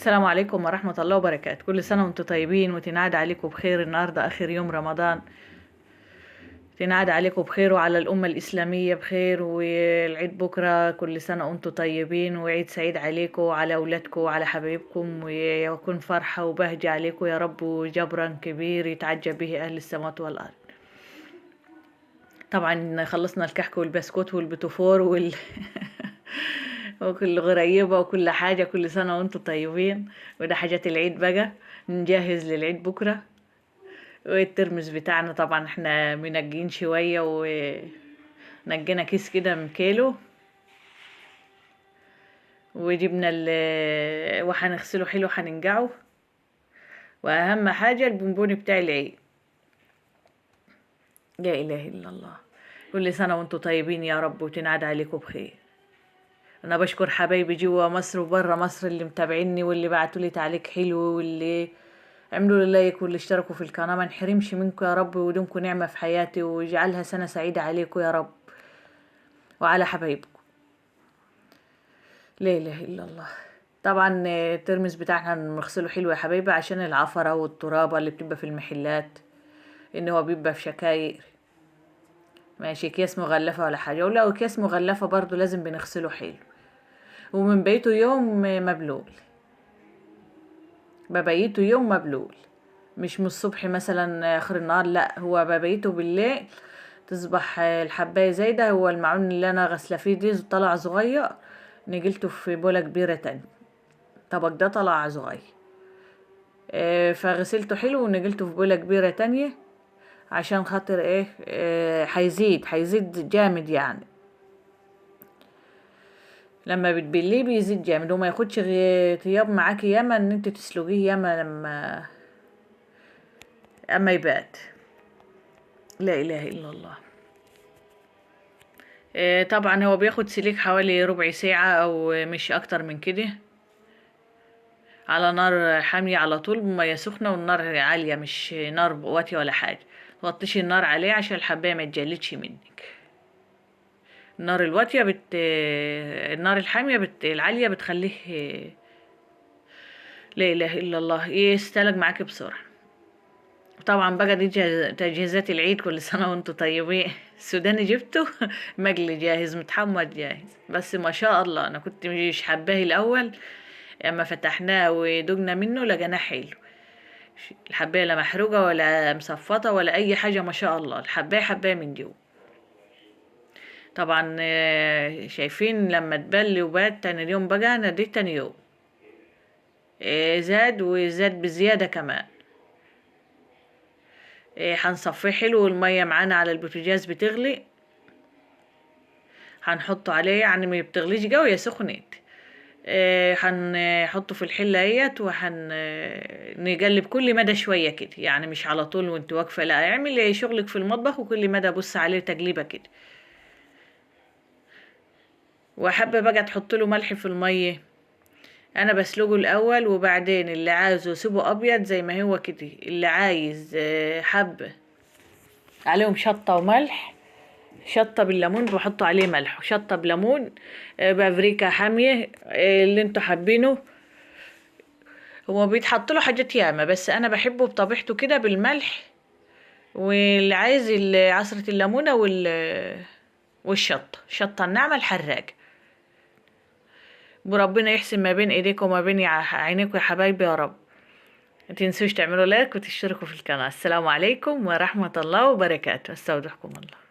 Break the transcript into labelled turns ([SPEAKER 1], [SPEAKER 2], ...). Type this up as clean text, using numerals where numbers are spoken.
[SPEAKER 1] السلام عليكم ورحمة الله وبركاته. كل سنة وانتم طيبين وتنعاد عليكم بخير. النهاردة آخر يوم رمضان، تنعاد عليكم بخير وعلى الأمة الإسلامية بخير، والعيد بكرة. كل سنة وانتم طيبين وعيد سعيد عليكم وعلى أولادكم وعلى حبايبكم، ويكون فرحة وبهجة عليكم يا رب، وجبرا كبير يتعجب به أهل السماوات والأرض. طبعا خلصنا الكحك والبسكوت والبتوفور وكل غريبة وكل حاجة. كل سنة وانتم طيبين. وده حاجات العيد بقى، نجهز للعيد بكرة. والترمس بتاعنا طبعا احنا منجين شوية، ونجينا كيس كده من كيلو، وجبنا وهنغسله حلو، هننقعه. واهم حاجة البونبوني بتاع العيد. لا اله الا الله. كل سنة وانتم طيبين يا رب وتنعاد عليكم بخير. انا بشكر حبايبي جوا مصر وبره مصر اللي متابعيني واللي بعتولي تعليق حلو، واللي عملوا لي لايك، واللي اشتركوا في القناة. ما نحرمش منكم يا رب، ودومكم نعمة في حياتي، ويجعلها سنة سعيدة عليكم يا رب وعلى حبايبكم. لا اله الا الله. طبعا الترمس بتاعنا نغسله حلو يا حبايبي، عشان العفرة والترابة اللي بتبقى في المحلات، ان هو بيبقى في شكاير. ماشي، اكياس مغلفة ولا حاجة، ولو اكياس مغلفة برضو لازم بنغسله حلو، ومن بيته يوم مبلول. ببيته يوم مبلول، مش من الصبح مثلا اخر النهار، لا، هو ببيته بالليل. تصبح الحباية زايدة. هو المعون اللي انا غسله فيه دي طلع صغير، نقلته في بولة كبيرة تاني. طبق ده طلع صغير، فغسلته حلو ونقلته في بولة كبيرة تانية، عشان خاطر ايه، هيزيد جامد يعني. لما بتبليه بيزيد جامد، وما ياخدش طياب معاكي ياما ان انت تسلقيه ياما اما يبات. لا اله الا الله. طبعا هو بياخد سليك حوالي ربع ساعة او مش اكتر من كده، على نار حامية على طول بمية سخنة، والنار عالية مش نار واطية ولا حاجة. توطيش النار عليه عشان الحباية ما تجلدش منك. النار الواطية النار الحامية العالية بتخليه لا اله الا الله يستلق معاكي بسرعة. طبعا بقى دي تجهيزات العيد. كل سنة وانتم طيبين. السوداني جبته مقلي جاهز متحمر جاهز، بس ما شاء الله انا كنت مش حباه الاول، اما فتحناه ودقنا منه لقيناه حلو. الحبايه لا محروقه ولا مصفطه ولا اي حاجه، ما شاء الله. الحبايه حبايه من جو. طبعا شايفين لما تبلي وبات تاني اليوم بقى نديت تاني يوم، زاد وزاد بزياده كمان. هنصفيه حلو، والميه معانا على البوتاجاز بتغلي، هنحطه عليه يعني ما بتغليش قوي يا سخنت. هنحطه في الحله اهيت، نقلب كل مدى شويه كده، يعني مش على طول وانت واقفه، لا، اعمل شغلك في المطبخ وكل مدى بص عليه تقليبه كده. وحابه بقى تحط له ملح في الميه. انا بسلقه الاول، وبعدين اللي عايزه سيبه ابيض زي ما هو كده، اللي عايز حبه عليهم شطه وملح. شطه بالليمون بحطوا عليه ملح، وشطه بليمون، بابريكا حاميه، اللي انتوا حابينه. هو بيتحط له حاجات ياما، بس انا بحبه بطبيعته كده بالملح. واللي عايز عصرة الليمونة الشطة الناعمة الحراقة. وربنا يحسن ما بين ايديكم وما بين عينيكم يا حبايبي يا رب. متنسوش تعملوا لايك وتشتركوا في القناة. السلام عليكم ورحمة الله وبركاته. استودعكم الله.